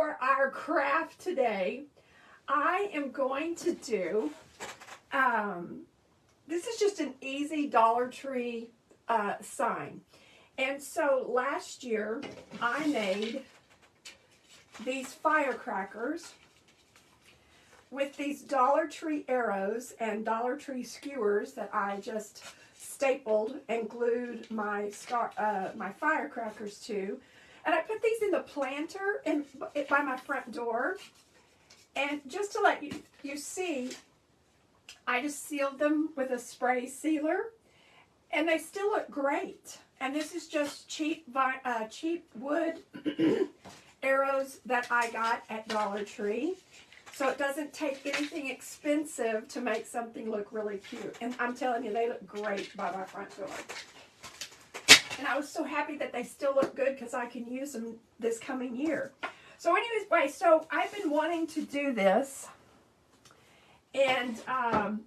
for our craft today, I am going to do, this is just an easy Dollar Tree sign. And so last year I made these firecrackers with these Dollar Tree arrows and Dollar Tree skewers that I just stapled and glued my firecrackers to. And I put these in the planter by my front door. And just to let you see, I just sealed them with a spray sealer. And they still look great. And this is just cheap wood arrows that I got at Dollar Tree. So it doesn't take anything expensive to make something look really cute. And I'm telling you, they look great by my front door. And I was so happy that they still look good because I can use them this coming year. So anyways, so I've been wanting to do this. And I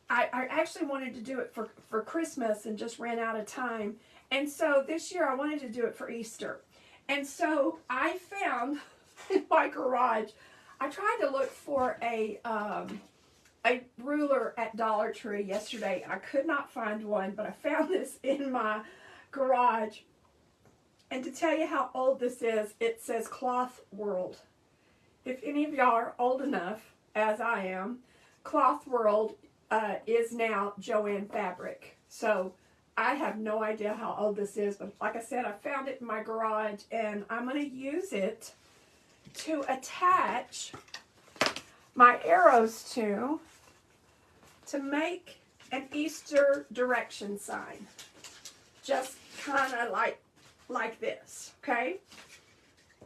actually wanted to do it for Christmas and just ran out of time. And so this year I wanted to do it for Easter. And so I found in my garage, I tried to look for a ruler at Dollar Tree yesterday. I could not find one, but I found this in my garage. And to tell you how old this is, it says Cloth World. If any of y'all are old enough, as I am, Cloth World is now Joann Fabric. So I have no idea how old this is, but like I said, I found it in my garage, and I'm going to use it to attach my arrows to make an Easter direction sign. Just kind of like this, okay?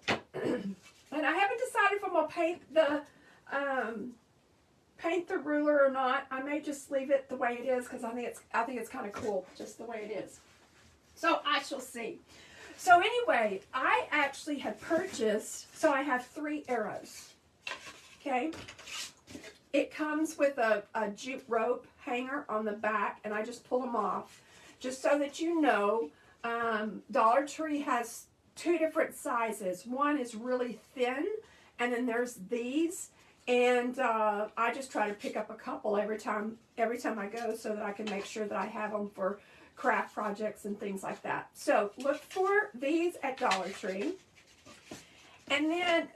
And I haven't decided if I'm going to paint the ruler or not. I may just leave it the way it is because I think it's kind of cool just the way it is. So I shall see. So anyway, I actually had purchased, so I have 3 arrows, okay? It comes with a jute rope hanger on the back, and I just pull them off. Just so that you know, Dollar Tree has 2 different sizes. One is really thin, and then there's these, and I just try to pick up a couple every time I go so that I can make sure that I have them for craft projects and things like that. So look for these at Dollar Tree. And then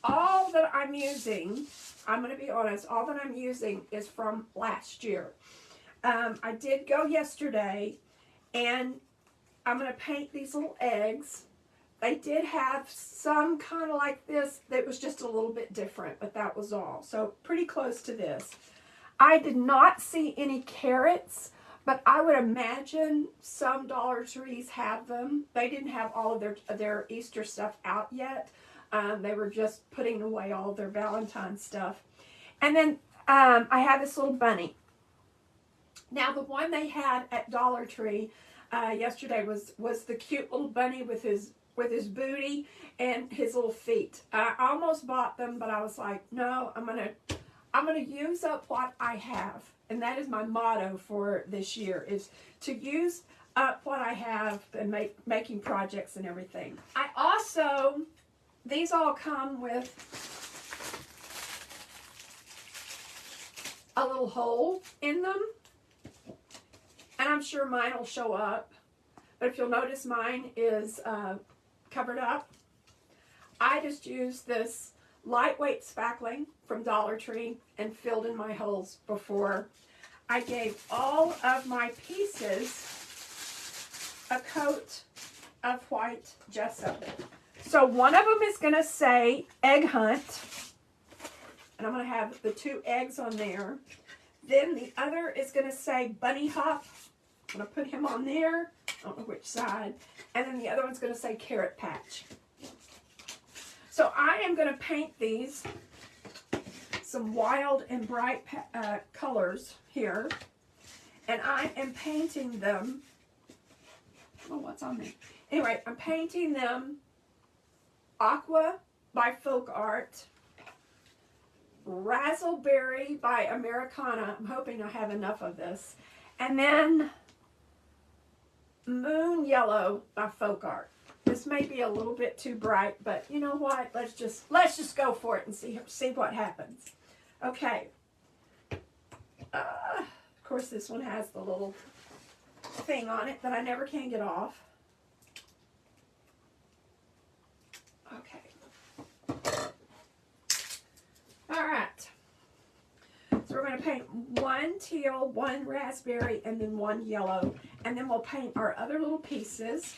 all that I'm using, I'm going to be honest, all that I'm using is from last year. I did go yesterday, and I'm going to paint these little eggs. They did have some kind of like this that was just a little bit different, but that was all. So pretty close to this. I did not see any carrots, but I would imagine some Dollar Trees have them. They didn't have all of their Easter stuff out yet. They were just putting away all of their Valentine's stuff. And then I have this little bunny. Now the one they had at Dollar Tree yesterday was the cute little bunny with his booty and his little feet. I almost bought them, but I was like, no, I'm gonna use up what I have. And that is my motto for this year, is to use up what I have and making projects and everything. I also, these all come with a little hole in them. And I'm sure mine will show up. But if you'll notice, mine is covered up. I just used this lightweight spackling from Dollar Tree and filled in my holes before. I gave all of my pieces a coat of white gesso. So one of them is going to say Egg Hunt, and I'm going to have the 2 eggs on there. Then the other is going to say Bunny Hop. I'm going to put him on there. I don't know which side. And then the other one's going to say Carrot Patch. So I am going to paint these some wild and bright colors here. And I am painting them. Oh, what's on there? Anyway, I'm painting them Aqua by Folk Art, Razzleberry by Americana. I'm hoping I have enough of this. And then Moon Yellow by Folk Art. This may be a little bit too bright, but you know what? Let's just go for it and see what happens. Okay. Of course, this one has the little thing on it that I never can get off. Okay. All right. So we're going to paint one teal, one raspberry, and then one yellow. And then we'll paint our other little pieces.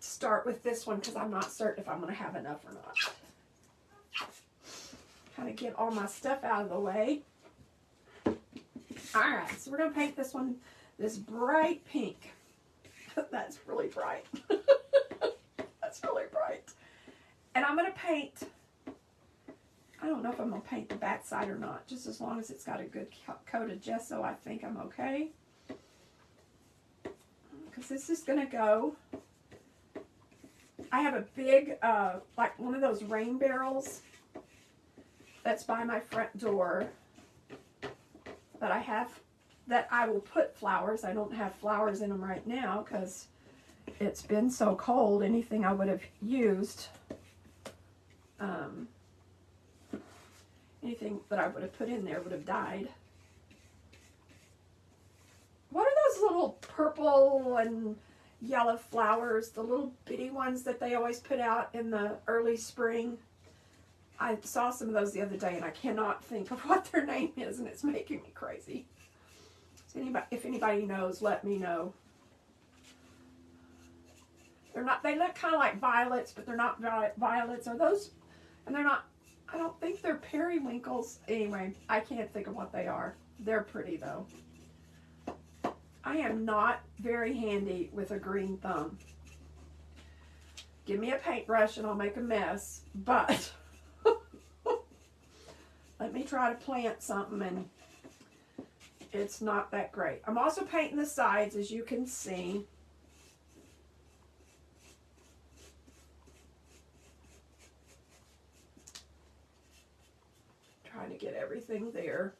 Start with this one because I'm not certain if I'm going to have enough or not. Kind of get all my stuff out of the way. Alright, so we're going to paint this one, this bright pink. That's really bright. That's really bright. And I'm going to paint, I don't know if I'm going to paint the back side or not. Just as long as it's got a good coat of gesso, I think I'm okay. Because this is going to go, I have a big, like one of those rain barrels that's by my front door that I have, that I will put flowers. I don't have flowers in them right now because it's been so cold. Anything I would have used, anything that I would have put in there would have died. What are those little purple and yellow flowers, the little bitty ones that they always put out in the early spring? I saw some of those the other day and I cannot think of what their name is and it's making me crazy. So if anybody knows, let me know. They're not, they look kind of like violets, but they're not violets. Are those, and they're not, I don't think they're periwinkles. Anyway, I can't think of what they are. They're pretty though. I am not very handy with a green thumb. Give me a paintbrush and I'll make a mess, but let me try to plant something and it's not that great. I'm also painting the sides, as you can see. Trying to get everything there.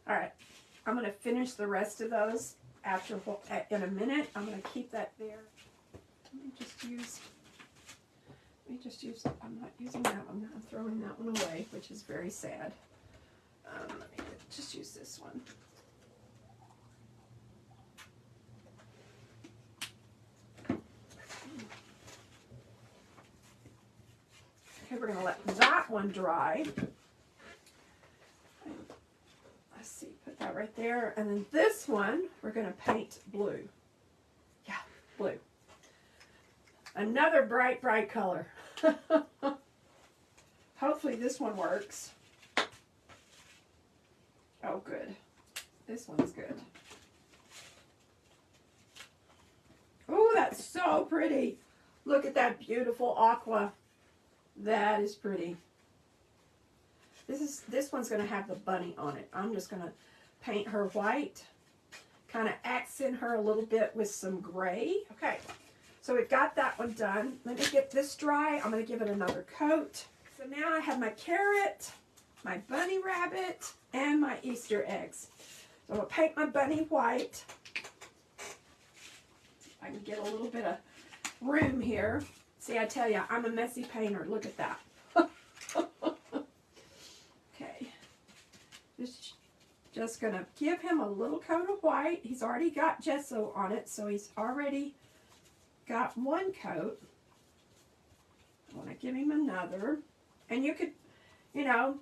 All right, I'm going to finish the rest of those after in a minute. I'm going to keep that there. Let me just use, I'm not using that one. I'm throwing that one away, which is very sad. Let me just use this one. Okay, we're going to let that one dry. Let's see, put that right there. And then this one, we're going to paint blue. Yeah, blue. Another bright, bright color. Hopefully this one works. Oh, good. This one's good. Oh, that's so pretty. Look at that beautiful aqua. That is pretty. This one's going to have the bunny on it. I'm just going to paint her white. Kind of accent her a little bit with some gray. Okay, so we've got that one done. Let me get this dry. I'm going to give it another coat. So now I have my carrot, my bunny rabbit, and my Easter eggs. So I'm going to paint my bunny white. I can get a little bit of room here. See, I tell you, I'm a messy painter. Look at that. Okay. Just going to give him a little coat of white. He's already got gesso on it, so he's already got one coat. I want to give him another. And you could, you know,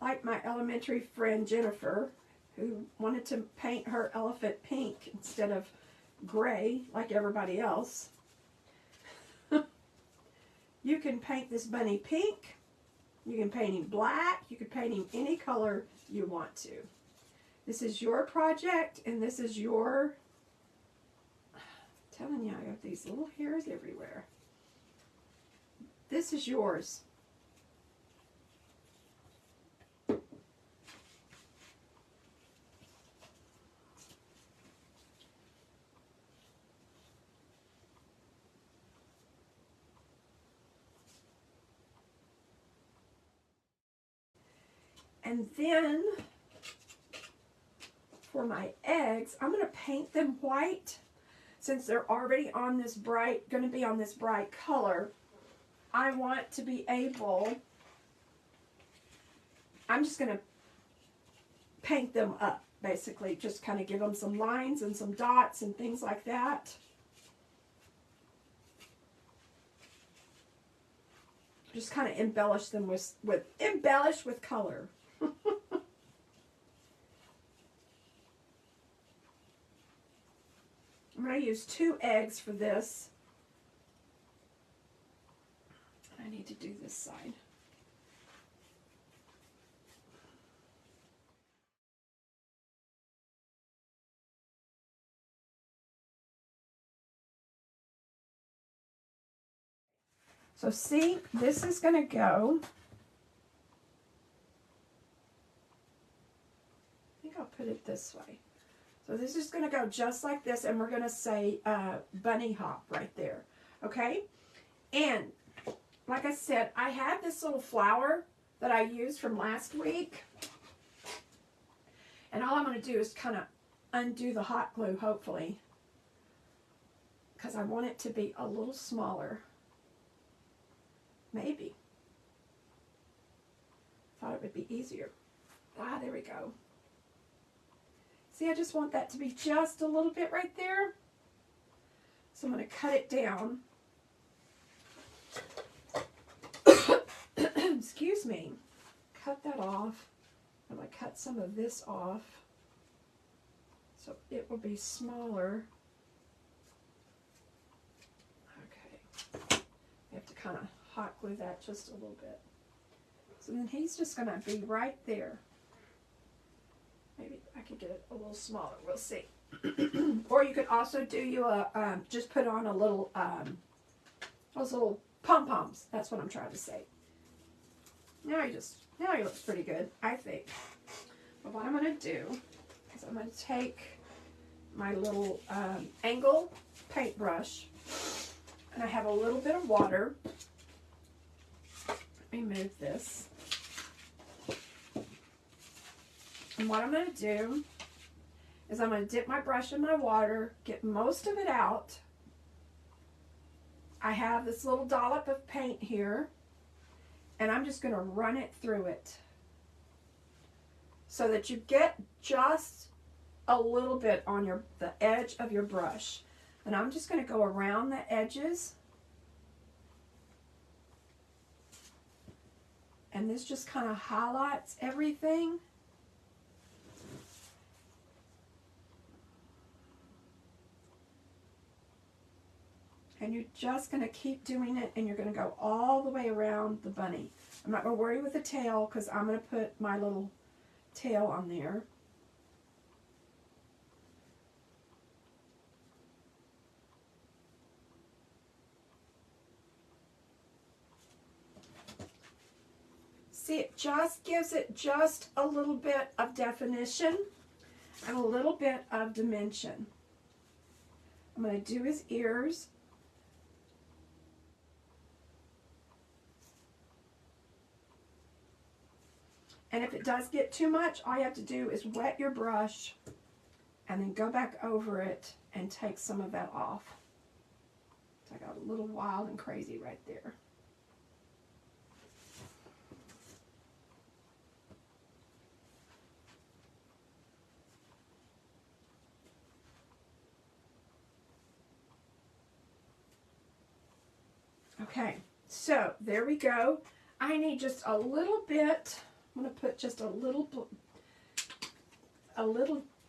like my elementary friend Jennifer, who wanted to paint her elephant pink instead of gray like everybody else. You can paint this bunny pink. You can paint him black. You can paint him any color you want to. This is your project, and this is your, I'm telling you, I got these little hairs everywhere. This is yours. And then for my eggs, I'm going to paint them white. Since they're already on this bright, going to be on this bright color, I want to be able, I'm just going to paint them up, basically. Just kind of give them some lines and some dots and things like that. Just kind of embellish them with color. I'm going to use 2 eggs for this. I need to do this side. So see, this is going to go, I think I'll put it this way. So this is going to go just like this, and we're going to say bunny hop right there, okay? And like I said, I had this little flower that I used from last week, and all I'm going to do is kind of undo the hot glue, hopefully, because I want it to be a little smaller. Maybe. Thought it would be easier. Ah, there we go. See, I just want that to be just a little bit right there. So I'm going to cut it down. Excuse me. Cut that off. I'm going to cut some of this off so it will be smaller. Okay. I have to kind of hot glue that just a little bit. So then he's just going to be right there. Maybe I can get it a little smaller. We'll see. Or you could also do just put on a little, those little pom-poms. That's what I'm trying to say. Now he looks pretty good, I think. But what I'm going to do is I'm going to take my little angle paintbrush, and I have a little bit of water. Let me move this. And what I'm going to do is I'm going to dip my brush in my water, get most of it out. I have this little dollop of paint here, and I'm just going to run it through it so that you get just a little bit on the edge of your brush. And I'm just going to go around the edges. And this just kind of highlights everything. And you're just going to keep doing it, and you're going to go all the way around the bunny. I'm not going to worry with the tail because I'm going to put my little tail on there. See, it just gives it just a little bit of definition and a little bit of dimension. I'm going to do his ears. And if it does get too much, all you have to do is wet your brush and then go back over it and take some of that off. So I got a little wild and crazy right there. Okay, so there we go. I need just a little bit. I'm going to put just a little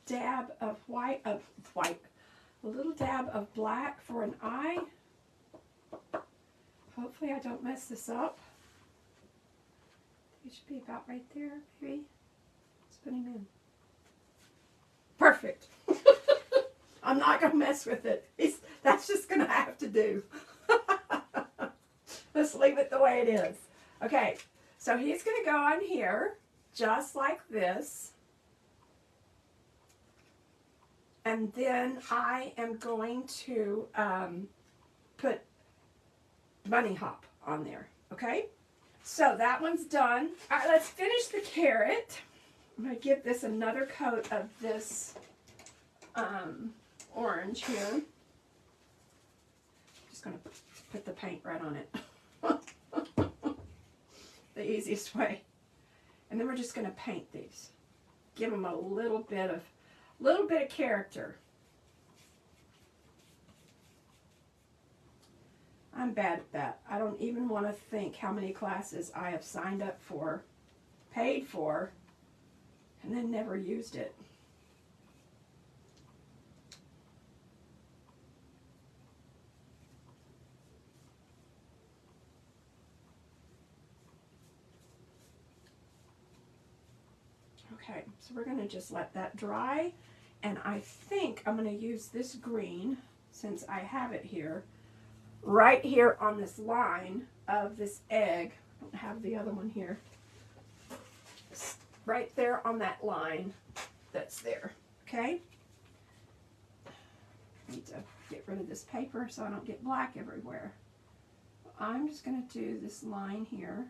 dab of a little dab of black for an eye. Hopefully I don't mess this up. It should be about right there, maybe. Let's put him in. Perfect. I'm not going to mess with it. That's just going to have to do. Let's leave it the way it is. Okay, so he's going to go on here, just like this. And then I am going to put bunny hop on there, okay? So that one's done. All right, let's finish the carrot. I'm going to give this another coat of this orange here. Just going to put the paint right on it. The easiest way. And then we're just going to paint these. Give them a little bit of character. I'm bad at that. I don't even want to think how many classes I have signed up for, paid for, and then never used it. Okay, so we're going to just let that dry, and I think I'm going to use this green, since I have it here, right here on this line of this egg. I don't have the other one here. Right there on that line that's there, okay? I need to get rid of this paper so I don't get black everywhere. I'm just going to do this line here.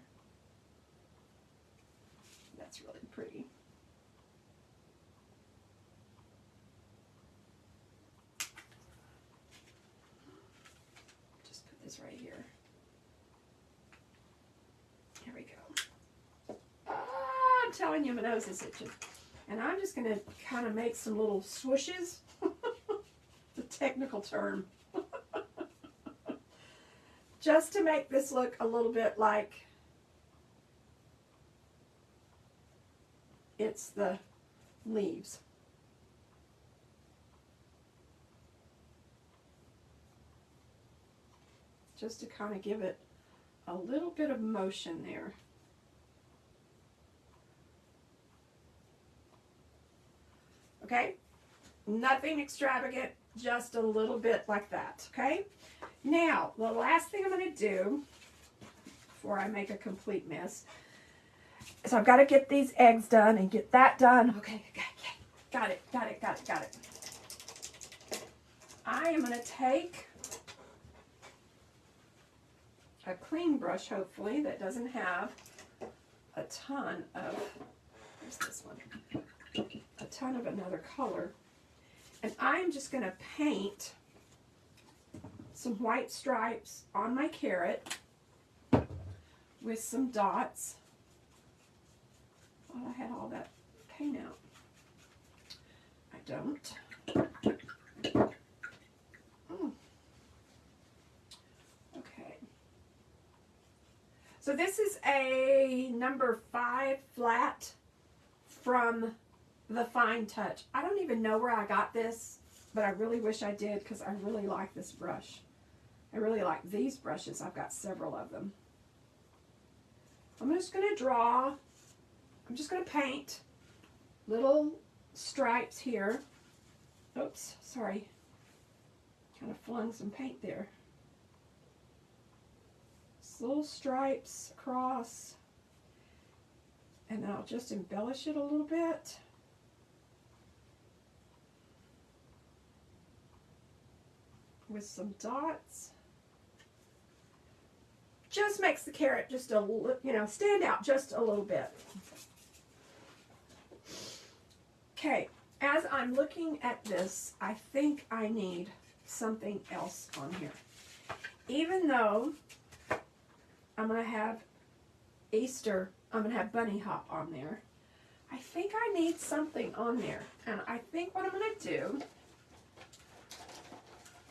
That's really pretty. This right here. Here we go. I'm telling you, my nose is itching. And I'm just going to kind of make some little swooshes. The technical term. Just to make this look a little bit like it's the leaves. Just to kind of give it a little bit of motion there. Okay? Nothing extravagant, just a little bit like that, okay? Now, the last thing I'm going to do before I make a complete mess is I've got to get these eggs done and get that done. Okay, got it. I am going to take a clean brush, hopefully, that doesn't have a ton of, where's this one? A ton of another color. And I'm just going to paint some white stripes on my carrot with some dots. Oh, I had all that paint out. I don't. So this is a number 5 flat from the Fine Touch. I don't even know where I got this, but I really wish I did because I really like this brush. I really like these brushes. I've got several of them. I'm just going to draw, I'm just going to paint little stripes here. Oops, sorry. Kind of flung some paint there. Little stripes across, and then I'll just embellish it a little bit. With some dots. Just makes the carrot just a little, stand out just a little bit. Okay, as I'm looking at this, I think I need something else on here. Even though I'm going to have Easter, I'm going to have Bunny Hop on there, I think I need something on there. And I think what I'm going to do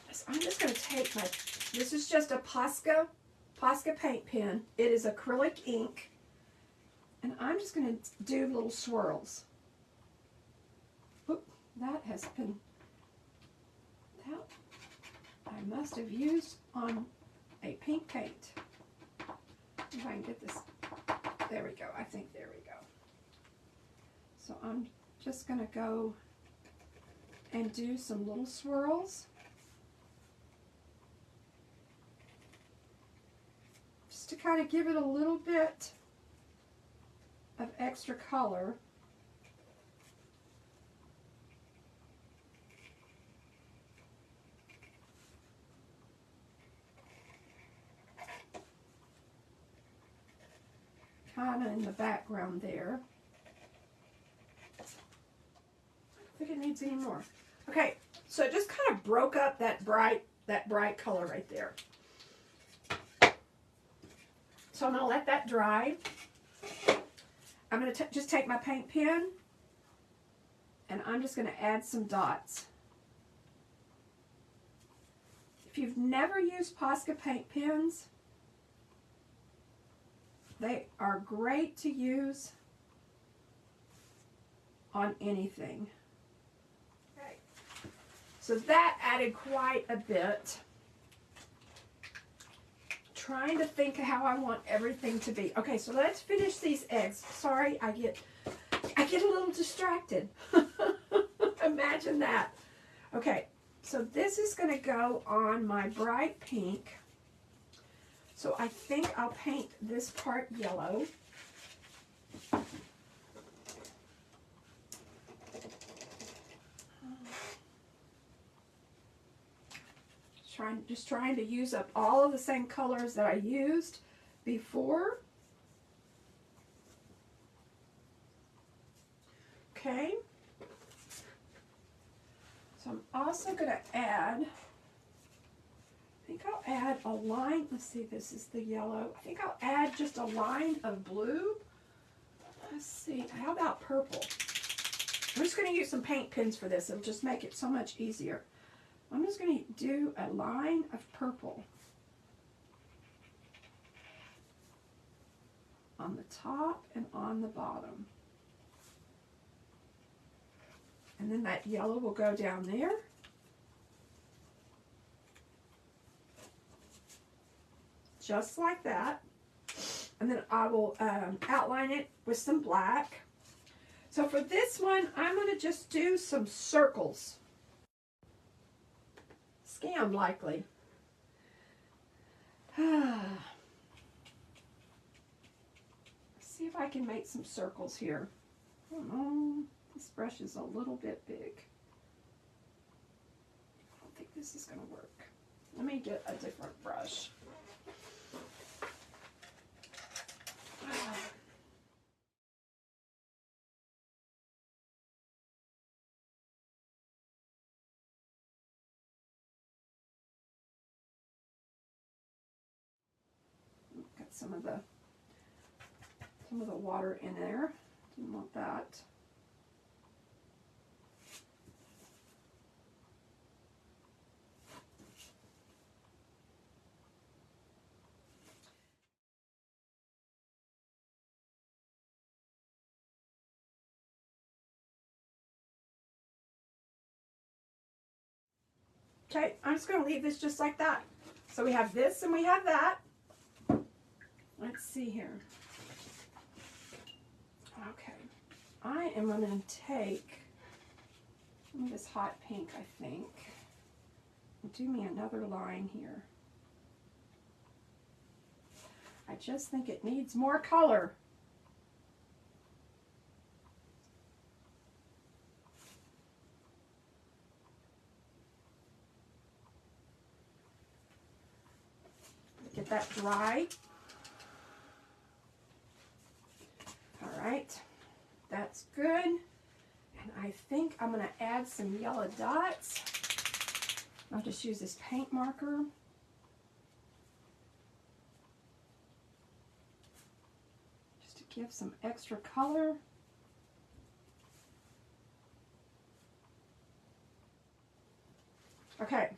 is I'm just going to take this is just a Posca paint pen. It is acrylic ink. And I'm just going to do little swirls. Oop, that I must have used on a pink paint. If I can get this, there we go, I think there we go. So I'm just going to go and do some little swirls. Just to kind of give it a little bit of extra color. kind of in the background there. I don't think it needs any more. Okay, so it just kind of broke up that bright color right there. So I'm going to let that dry. I'm going to just take my paint pen and I'm just going to add some dots. If you've never used Posca paint pens, they are great to use on anything. Okay. So that added quite a bit. Trying to think how I want everything to be. Okay, so let's finish these eggs. Sorry, I get a little distracted. Imagine that. Okay, so this is going to go on my bright pink. So I think I'll paint this part yellow. Just trying to use up all of the same colors that I used before. Okay. So I'm also going to add, I think I'll add a line. Let's see, this is the yellow. I think I'll add just a line of blue. Let's see, how about purple? I'm just going to use some paint pens for this. It'll just make it so much easier. I'm just going to do a line of purple on the top and on the bottom. And then that yellow will go down there. Just like that. And then I will outline it with some black. So for this one, I'm going to just do some circles. Scam likely. Let's see if I can make some circles here. I don't know. This brush is a little bit big. I don't think this is going to work. Let me get a different brush. Got some of the water in there. Didn't want that. Okay, I'm just going to leave this just like that. So we have this and we have that. Let's see here. Okay, I am going to take this hot pink, I think, and do me another line here. I just think it needs more color. Get that dry. All right, that's good. And I think I'm going to add some yellow dots. I'll just use this paint marker. Just to give some extra color. Okay.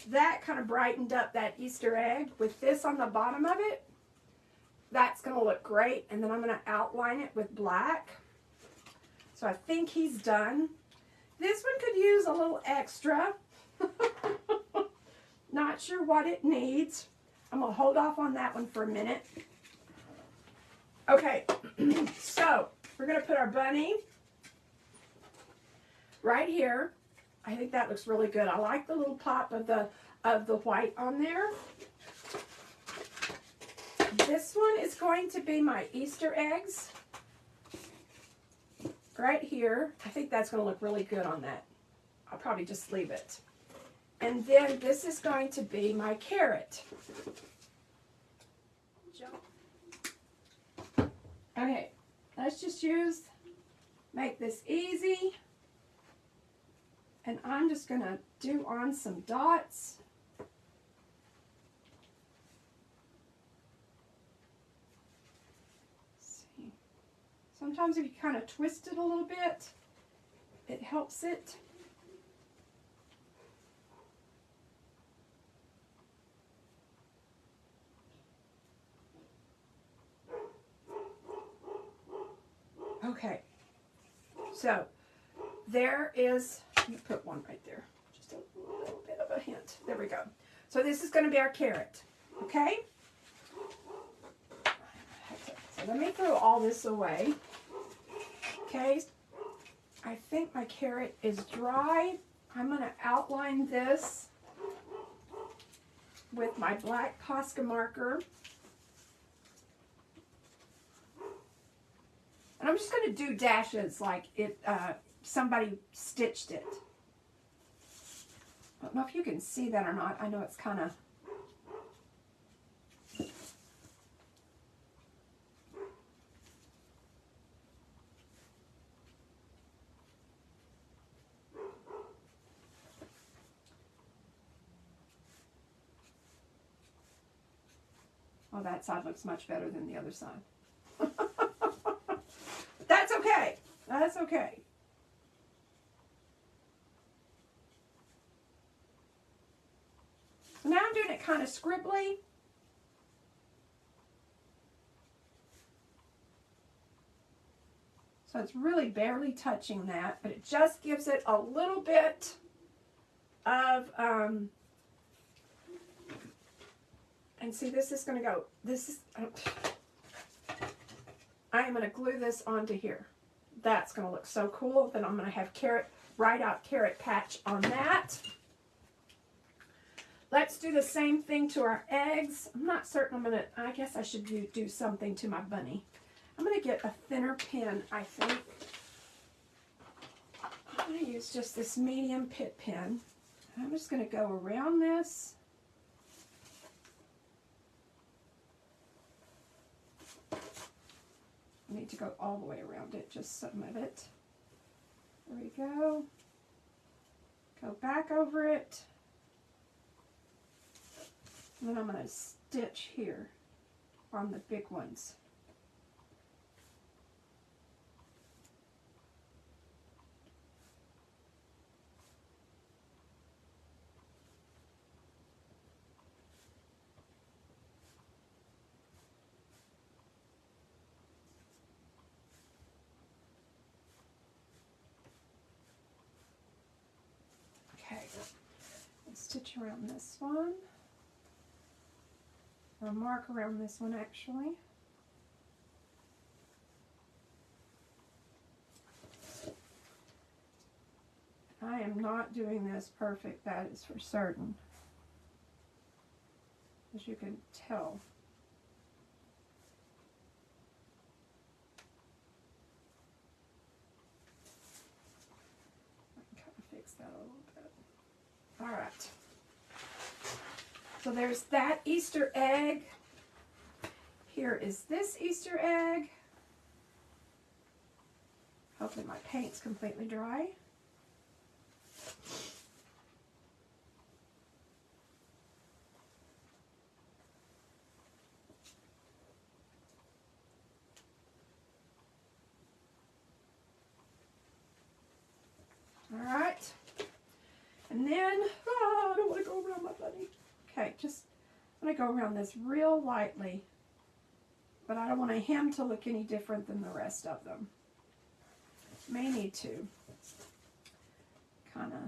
That kind of brightened up that Easter egg. With this on the bottom of it, that's going to look great. And then I'm going to outline it with black. So I think he's done. This one could use a little extra. Not sure what it needs. I'm going to hold off on that one for a minute. Okay, so we're going to put our bunny right here. I think that looks really good. I like the little pop of the white on there. This one is going to be my Easter eggs. Right here. I think that's going to look really good on that. I'll probably just leave it. And then this is going to be my carrot. Okay, let's just make this easy. And I'm just going to do on some dots. See. Sometimes if you kind of twist it a little bit, it helps it. Okay, so there is, you put one right there, just a little bit of a hint. There we go. So this is going to be our carrot, okay? So let me throw all this away. Okay, I think my carrot is dry. I'm going to outline this with my black Posca marker. And I'm just going to do dashes like it somebody stitched it. I don't know if you can see that or not. I know it's kind of... Oh, that side looks much better than the other side. That's okay. That's okay. So now I'm doing it kind of scribbly. So it's really barely touching that, but it just gives it a little bit of, and see, this is going to go, this is, I am going to glue this onto here. That's going to look so cool. Then I'm going to have carrot, write out carrot patch on that. Let's do the same thing to our eggs. I'm not certain I'm going to, I guess I should do something to my bunny. I'm going to get a thinner pen, I think. I'm going to use just this medium pit pen. I'm just going to go around this. I need to go all the way around it, just some of it. There we go. Go back over it. And then I'm going to stitch here on the big ones. Okay, and stitch around this one. Or mark around this one actually. I am not doing this perfect, that is for certain. As you can tell. I can kind of fix that a little bit. All right. So there's that Easter egg. Here is this Easter egg. Hopefully my paint's completely dry. All right. And then, I don't want to go around my bunny. Okay, just, I'm going to go around this real lightly. But I don't want him to look any different than the rest of them. May need to kind of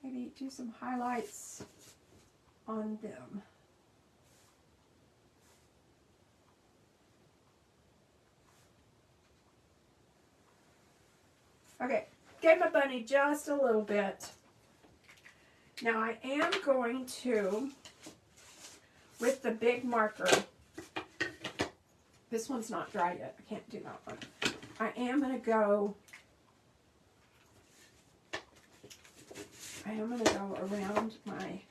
maybe do some highlights on them. Okay, gave my bunny just a little bit. Now I am going to, with the big marker, this one's not dry yet, I can't do that one. I am going to go around my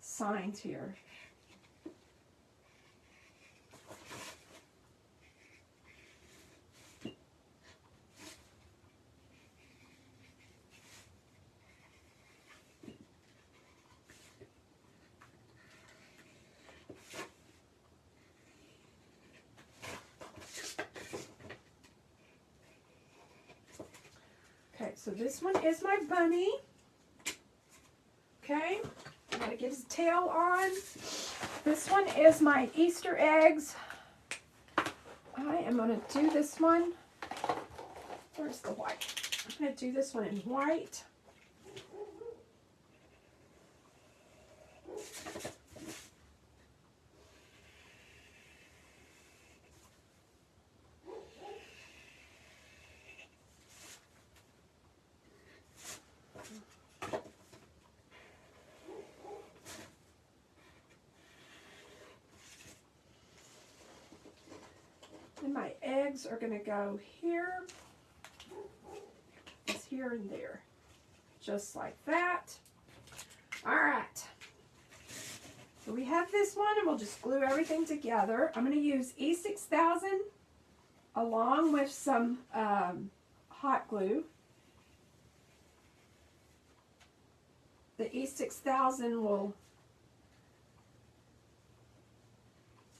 signs here. So this one is my bunny. Okay, I'm going to get his tail on. This one is my Easter eggs. I am going to do this one. Where's the white? I'm going to do this one in white. And my eggs are going to go here, it's here and there, just like that. All right. So we have this one, and we'll just glue everything together. I'm going to use E6000 along with some hot glue. The E6000 will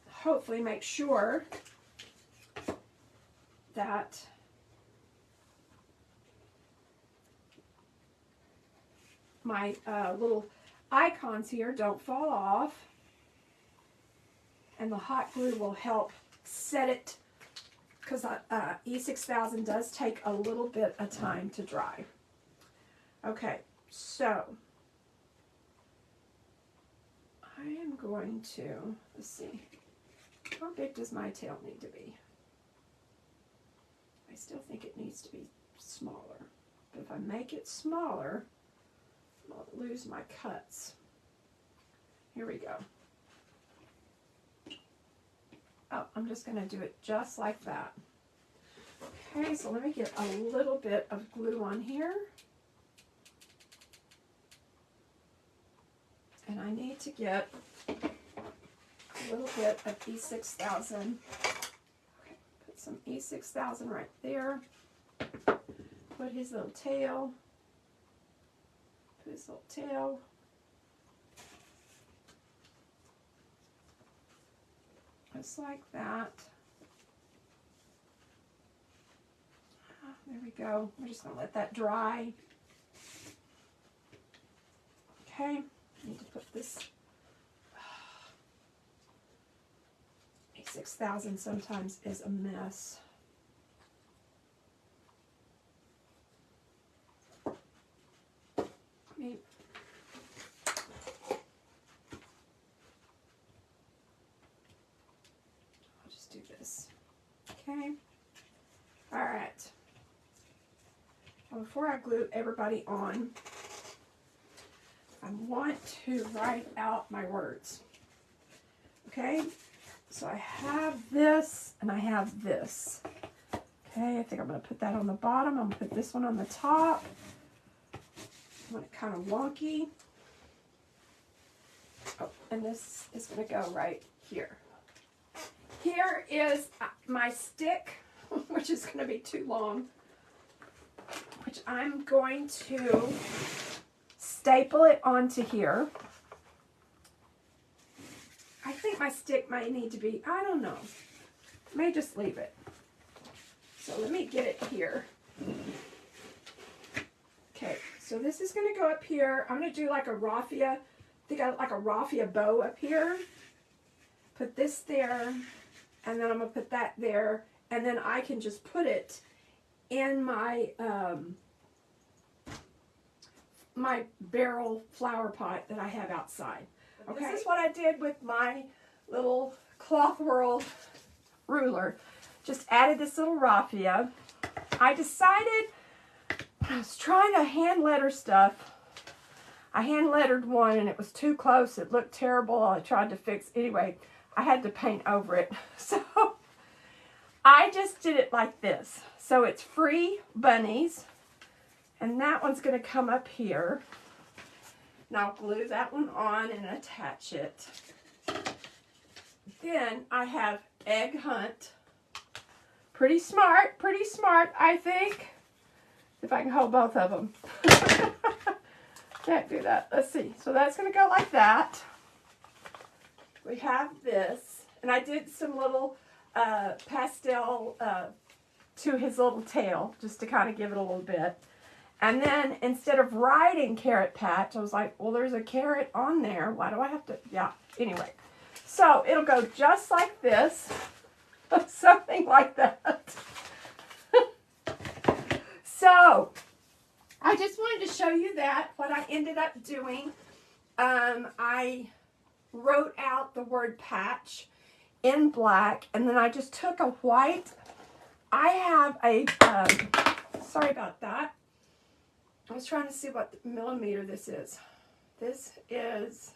hopefully make sure that my little icons here don't fall off, and the hot glue will help set it, because E6000 does take a little bit of time to dry. Okay, so I am going to, let's see, how big does my tail need to be? I still think it needs to be smaller, but if I make it smaller, I'll lose my cuts. Here we go. Oh, I'm just going to do it just like that. Okay, so let me get a little bit of glue on here. And I need to get a little bit of E6000. Okay, put some E6000 right there. Put his little tail. Put his little tail. Just like that. There we go. We're just going to let that dry. Okay. Need to put this A6000 sometimes is a mess. I'll just do this. Okay. All right. Well, before I glue everybody on, I want to write out my words. Okay, so I have this and I have this. Okay, I think I'm going to put that on the bottom. I'm going to put this one on the top. I want it kind of wonky. Oh, and this is going to go right here. Here is my stick, which is going to be too long, which I'm going to staple it onto here. I think my stick might need to be, I don't know, may just leave it. So let me get it here. Okay, so this is going to go up here. I'm going to do like a raffia, I think I like a raffia bow up here. Put this there, and then I'm going to put that there, and then I can just put it in my my barrel flower pot that I have outside. Okay, this is what I did with my little cloth whirl ruler. Just added this little raffia. I decided when I was trying to hand letter stuff, I hand lettered one and it was too close. It looked terrible. I tried to fix, anyway, I had to paint over it. So I just did it like this. So it's free bunnies. And that one's going to come up here. And I'll glue that one on and attach it. Then I have Egg Hunt. Pretty smart, I think. If I can hold both of them. Can't do that. Let's see. So that's going to go like that. We have this. And I did some little pastel to his little tail, just to kind of give it a little bit. And then instead of writing carrot patch, I was like, well, there's a carrot on there. Why do I have to? Yeah, anyway. So it'll go just like this. Something like that. So I just wanted to show you that, what I ended up doing. I wrote out the word patch in black, and then I just took a white. I have a, sorry about that. I was trying to see what millimeter this is. This is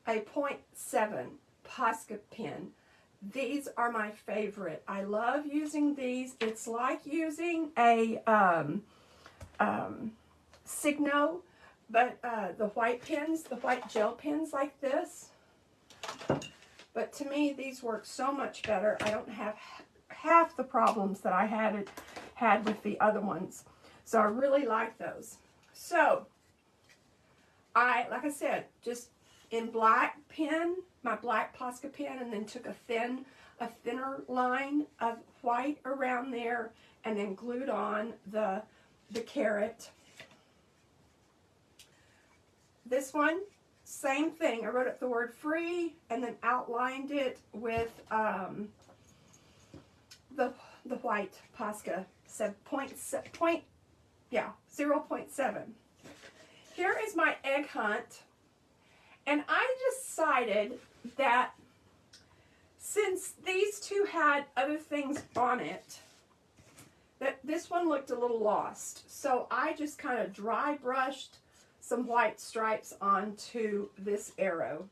a 0.7 Posca pen. These are my favorite. I love using these. It's like using a Signo, but the white pens, the white gel pens like this. But to me, these work so much better. I don't have half the problems that I had with the other ones. So I really like those. So like I said, just in black pen, my black Posca pen, and then took a thinner line of white around there, and then glued on the carrot. This one, same thing. I wrote up the word free and then outlined it with the white Posca 0.7. Here is my egg hunt. And I decided that since these two had other things on it, that this one looked a little lost. So I just kind of dry brushed some white stripes onto this arrow.